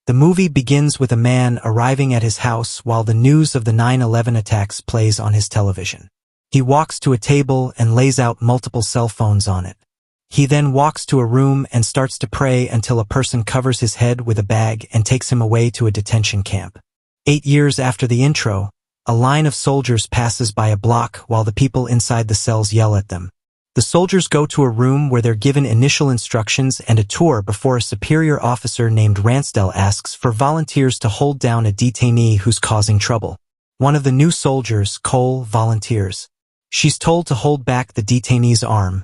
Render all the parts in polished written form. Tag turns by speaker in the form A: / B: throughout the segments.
A: The movie begins with a man arriving at his house while the news of the 9/11 attacks plays on his television. He walks to a table and lays out multiple cell phones on it. He then walks to a room and starts to pray until a person covers his head with a bag and takes him away to a detention camp. 8 years after the intro, a line of soldiers passes by a block while the people inside the cells yell at them. The soldiers go to a room where they're given initial instructions and a tour before a superior officer named Ransdell asks for volunteers to hold down a detainee who's causing trouble. One of the new soldiers, Cole, volunteers. She's told to hold back the detainee's arm,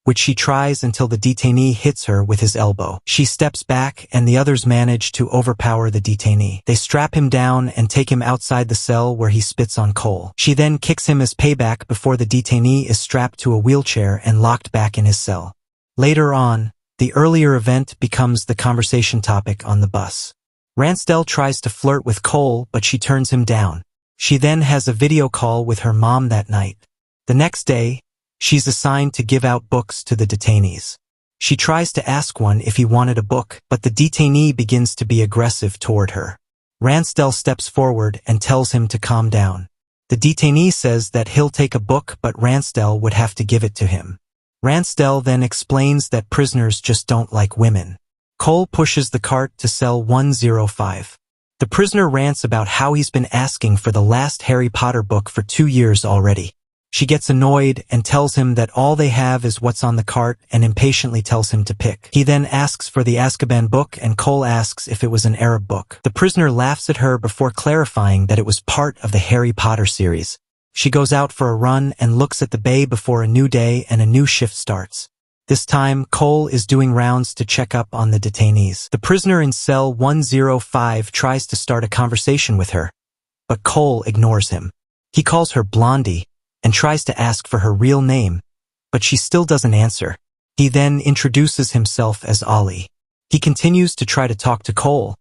A: which she tries until the detainee hits her with his elbow. She steps back and the others manage to overpower the detainee. They strap him down and take him outside the cell where he spits on Cole. She then kicks him as payback before the detainee is strapped to a wheelchair and locked back in his cell. Later on, the earlier event becomes the conversation topic on the bus. Ransdell tries to flirt with Cole, but she turns him down. She then has a video call with her mom that night. The next day, she's assigned to give out books to the detainees. She tries to ask one if he wanted a book, but the detainee begins to be aggressive toward her. Ransdell steps forward and tells him to calm down. The detainee says that he'll take a book, but Ransdell would have to give it to him. Ransdell then explains that prisoners just don't like women. Cole pushes the cart to cell 105. The prisoner rants about how he's been asking for the last Harry Potter book for 2 years already. She gets annoyed and tells him that all they have is what's on the cart and impatiently tells him to pick. He then asks for the Azkaban book and Cole asks if it was an Arab book. The prisoner laughs at her before clarifying that it was part of the Harry Potter series. She goes out for a run and looks at the bay before a new day and a new shift starts. This time, Cole is doing rounds to check up on the detainees. The prisoner in cell 105 tries to start a conversation with her, but Cole ignores him. He calls her Blondie and tries to ask for her real name, but she still doesn't answer. He then introduces himself as Ollie. He continues to try to talk to Cole,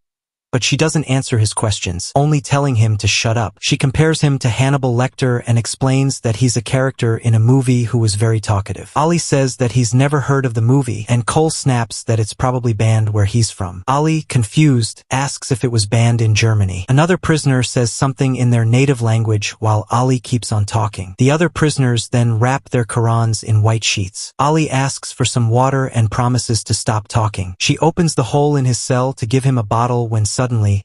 A: but she doesn't answer his questions, only telling him to shut up. She compares him to Hannibal Lecter and explains that he's a character in a movie who was very talkative. Ollie says that he's never heard of the movie, and Cole snaps that it's probably banned where he's from. Ollie, confused, asks if it was banned in Germany. Another prisoner says something in their native language while Ollie keeps on talking. The other prisoners then wrap their Qurans in white sheets. Ollie asks for some water and promises to stop talking. She opens the hole in his cell to give him a bottle when suddenly,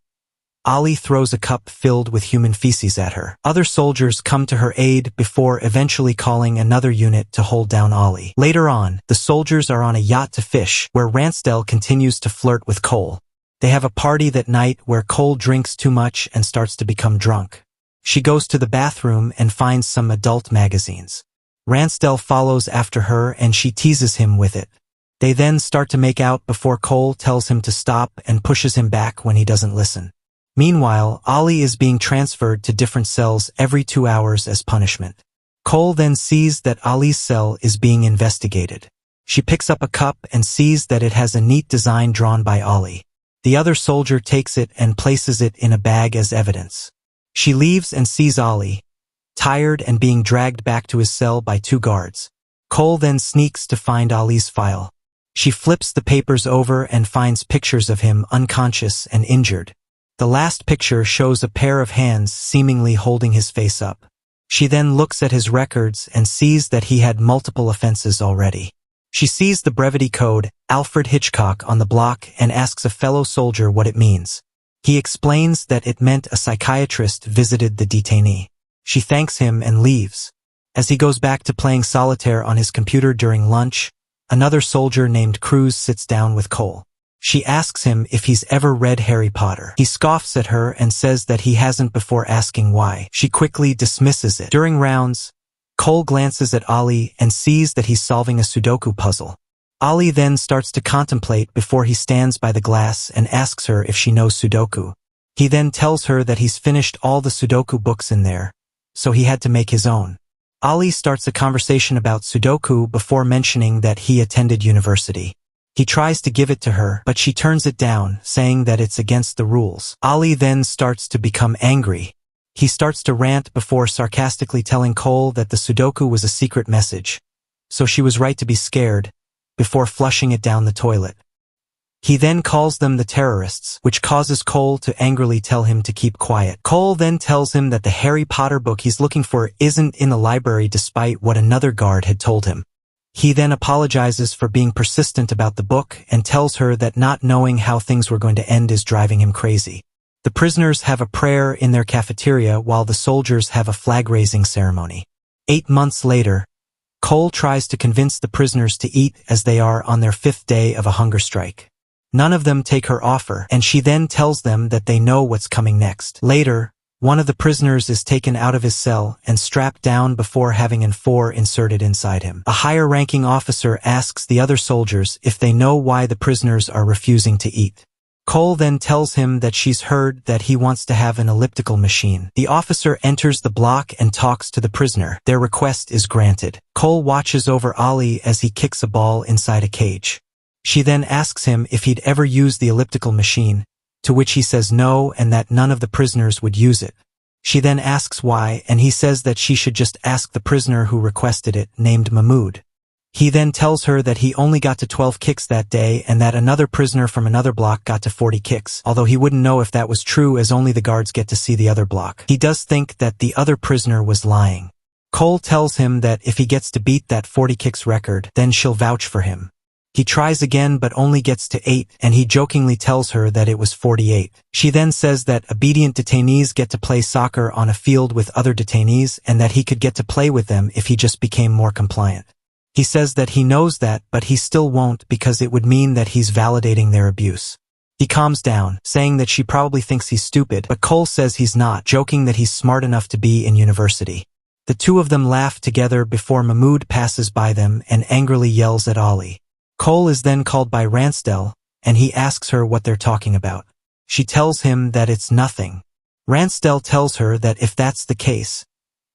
A: Ollie throws a cup filled with human feces at her. Other soldiers come to her aid before eventually calling another unit to hold down Ollie. Later on, the soldiers are on a yacht to fish, where Ransdell continues to flirt with Cole. They have a party that night where Cole drinks too much and starts to become drunk. She goes to the bathroom and finds some adult magazines. Ransdell follows after her and she teases him with it. They then start to make out before Cole tells him to stop and pushes him back when he doesn't listen. Meanwhile, Ollie is being transferred to different cells every 2 hours as punishment. Cole then sees that Ollie's cell is being investigated. She picks up a cup and sees that it has a neat design drawn by Ollie. The other soldier takes it and places it in a bag as evidence. She leaves and sees Ollie, tired and being dragged back to his cell by 2 guards. Cole then sneaks to find Ollie's file. She flips the papers over and finds pictures of him unconscious and injured. The last picture shows a pair of hands seemingly holding his face up. She then looks at his records and sees that he had multiple offenses already. She sees the brevity code, Alfred Hitchcock, on the block and asks a fellow soldier what it means. He explains that it meant a psychiatrist visited the detainee. She thanks him and leaves. As he goes back to playing solitaire on his computer during lunch, another soldier named Cruz sits down with Cole. She asks him if he's ever read Harry Potter. He scoffs at her and says that he hasn't before asking why. She quickly dismisses it. During rounds, Cole glances at Ollie and sees that he's solving a Sudoku puzzle. Ollie then starts to contemplate before he stands by the glass and asks her if she knows Sudoku. He then tells her that he's finished all the Sudoku books in there, so he had to make his own. Ollie starts a conversation about Sudoku before mentioning that he attended university. He tries to give it to her, but she turns it down, saying that it's against the rules. Ollie then starts to become angry. He starts to rant before sarcastically telling Cole that the Sudoku was a secret message, so she was right to be scared, before flushing it down the toilet. He then calls them the terrorists, which causes Cole to angrily tell him to keep quiet. Cole then tells him that the Harry Potter book he's looking for isn't in the library despite what another guard had told him. He then apologizes for being persistent about the book and tells her that not knowing how things were going to end is driving him crazy. The prisoners have a prayer in their cafeteria while the soldiers have a flag-raising ceremony. 8 months later, Cole tries to convince the prisoners to eat as they are on their 5th day of a hunger strike. None of them take her offer, and she then tells them that they know what's coming next. Later, one of the prisoners is taken out of his cell and strapped down before having an M4 inserted inside him. A higher-ranking officer asks the other soldiers if they know why the prisoners are refusing to eat. Cole then tells him that she's heard that he wants to have an elliptical machine. The officer enters the block and talks to the prisoner. Their request is granted. Cole watches over Ollie as he kicks a ball inside a cage. She then asks him if he'd ever used the elliptical machine, to which he says no and that none of the prisoners would use it. She then asks why, and he says that she should just ask the prisoner who requested it, named Mahmoud. He then tells her that he only got to 12 kicks that day and that another prisoner from another block got to 40 kicks, although he wouldn't know if that was true as only the guards get to see the other block. He does think that the other prisoner was lying. Cole tells him that if he gets to beat that 40 kicks record, then she'll vouch for him. He tries again but only gets to 8, and he jokingly tells her that it was 48. She then says that obedient detainees get to play soccer on a field with other detainees and that he could get to play with them if he just became more compliant. He says that he knows that, but he still won't because it would mean that he's validating their abuse. He calms down, saying that she probably thinks he's stupid, but Cole says he's not, joking that he's smart enough to be in university. The two of them laugh together before Mahmoud passes by them and angrily yells at Ollie. Cole is then called by Ransdell, and he asks her what they're talking about. She tells him that it's nothing. Ransdell tells her that if that's the case,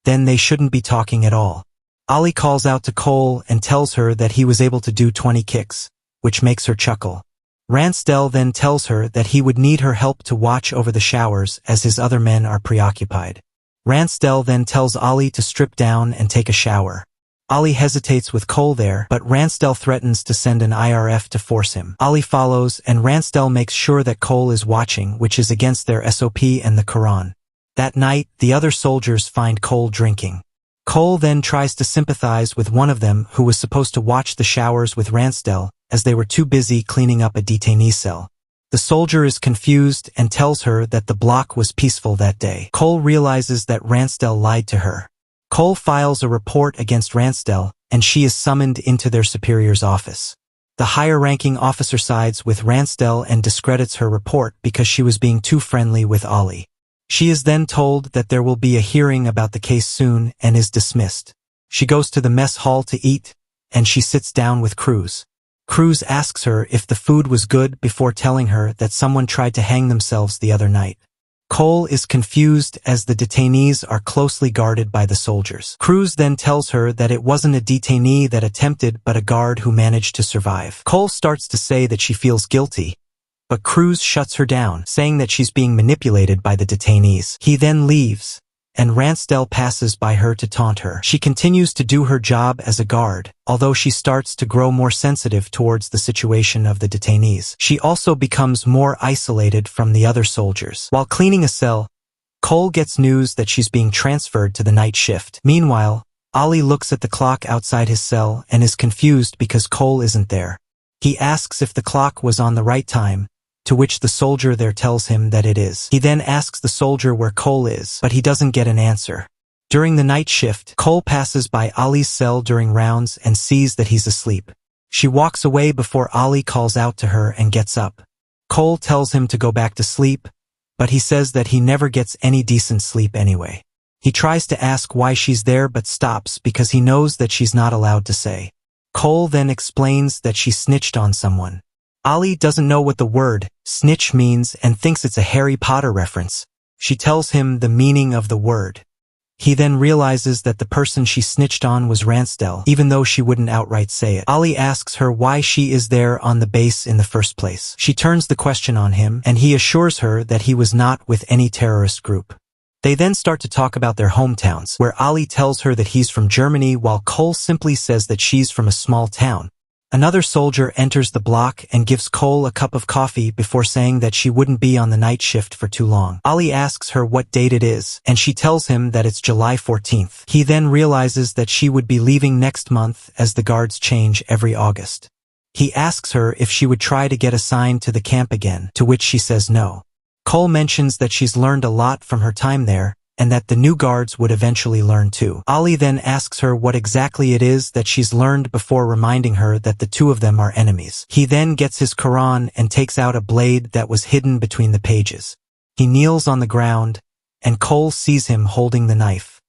A: then they shouldn't be talking at all. Ollie calls out to Cole and tells her that he was able to do 20 kicks, which makes her chuckle. Ransdell then tells her that he would need her help to watch over the showers as his other men are preoccupied. Ransdell then tells Ollie to strip down and take a shower. Ollie hesitates with Cole there, but Ransdell threatens to send an IRF to force him. Ollie follows, and Ransdell makes sure that Cole is watching, which is against their SOP and the Quran. That night, the other soldiers find Cole drinking. Cole then tries to sympathize with one of them who was supposed to watch the showers with Ransdell, as they were too busy cleaning up a detainee cell. The soldier is confused and tells her that the block was peaceful that day. Cole realizes that Ransdell lied to her. Cole files a report against Ransdell, and she is summoned into their superior's office. The higher-ranking officer sides with Ransdell and discredits her report because she was being too friendly with Ollie. She is then told that there will be a hearing about the case soon and is dismissed. She goes to the mess hall to eat, and she sits down with Cruz. Cruz asks her if the food was good before telling her that someone tried to hang themselves the other night. Cole is confused as the detainees are closely guarded by the soldiers. Cruz then tells her that it wasn't a detainee that attempted but a guard who managed to survive. Cole starts to say that she feels guilty, but Cruz shuts her down, saying that she's being manipulated by the detainees. He then leaves, and Ransdell passes by her to taunt her. She continues to do her job as a guard, although she starts to grow more sensitive towards the situation of the detainees. She also becomes more isolated from the other soldiers. While cleaning a cell, Cole gets news that she's being transferred to the night shift. Meanwhile, Ollie looks at the clock outside his cell and is confused because Cole isn't there. He asks if the clock was on the right time, to which the soldier there tells him that it is. He then asks the soldier where Cole is, but he doesn't get an answer. During the night shift, Cole passes by Ollie's cell during rounds and sees that he's asleep. She walks away before Ollie calls out to her and gets up. Cole tells him to go back to sleep, but he says that he never gets any decent sleep anyway. He tries to ask why she's there but stops because he knows that she's not allowed to say. Cole then explains that she snitched on someone. Ollie doesn't know what the word snitch means and thinks it's a Harry Potter reference. She tells him the meaning of the word. He then realizes that the person she snitched on was Ransdell, even though she wouldn't outright say it. Ollie asks her why she is there on the base in the first place. She turns the question on him, and he assures her that he was not with any terrorist group. They then start to talk about their hometowns, where Ollie tells her that he's from Germany while Cole simply says that she's from a small town, Another soldier enters the block and gives Cole a cup of coffee before saying that she wouldn't be on the night shift for too long. Ali asks her what date it is, and she tells him that it's July 14th. He then realizes that she would be leaving next month as the guards change every August. He asks her if she would try to get assigned to the camp again, to which she says no. Cole mentions that she's learned a lot from her time there, and that the new guards would eventually learn too. Ali then asks her what exactly it is that she's learned before reminding her that the two of them are enemies. He then gets his Quran and takes out a blade that was hidden between the pages. He kneels on the ground, and Cole sees him holding the knife.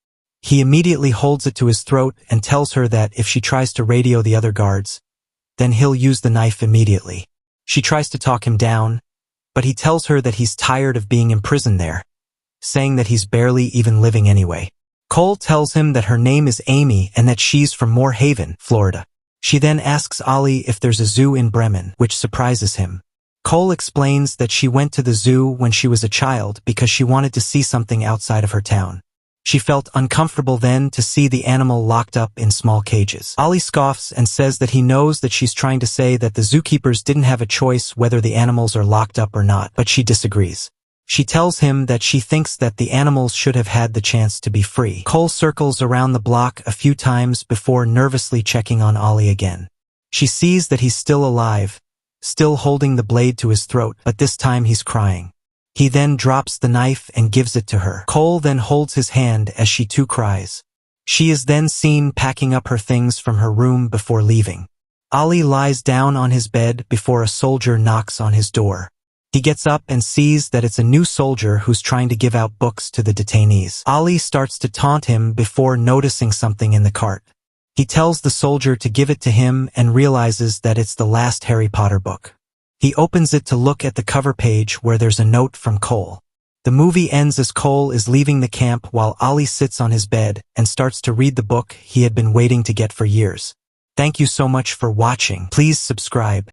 A: He immediately holds it to his throat and tells her that if she tries to radio the other guards, then he'll use the knife immediately. She tries to talk him down, but he tells her that he's tired of being imprisoned there, saying that he's barely even living anyway. Cole tells him that her name is Amy and that she's from Moore Haven, Florida. She then asks Ali if there's a zoo in Bremen, which surprises him. Cole explains that she went to the zoo when she was a child because she wanted to see something outside of her town. She felt uncomfortable then to see the animal locked up in small cages. Ali scoffs and says that he knows that she's trying to say that the zookeepers didn't have a choice whether the animals are locked up or not, but she disagrees. She tells him that she thinks that the animals should have had the chance to be free. Cole circles around the block a few times before nervously checking on Ali again. She sees that he's still alive, still holding the blade to his throat, but this time he's crying. He then drops the knife and gives it to her. Cole then holds his hand as she too cries. She is then seen packing up her things from her room before leaving. Ali lies down on his bed before a soldier knocks on his door. He gets up and sees that it's a new soldier who's trying to give out books to the detainees. Ali starts to taunt him before noticing something in the cart. He tells the soldier to give it to him and realizes that it's the last Harry Potter book. He opens it to look at the cover page where there's a note from Cole. The movie ends as Cole is leaving the camp while Ali sits on his bed and starts to read the book he had been waiting to get for years. Thank you so much for watching. Please subscribe.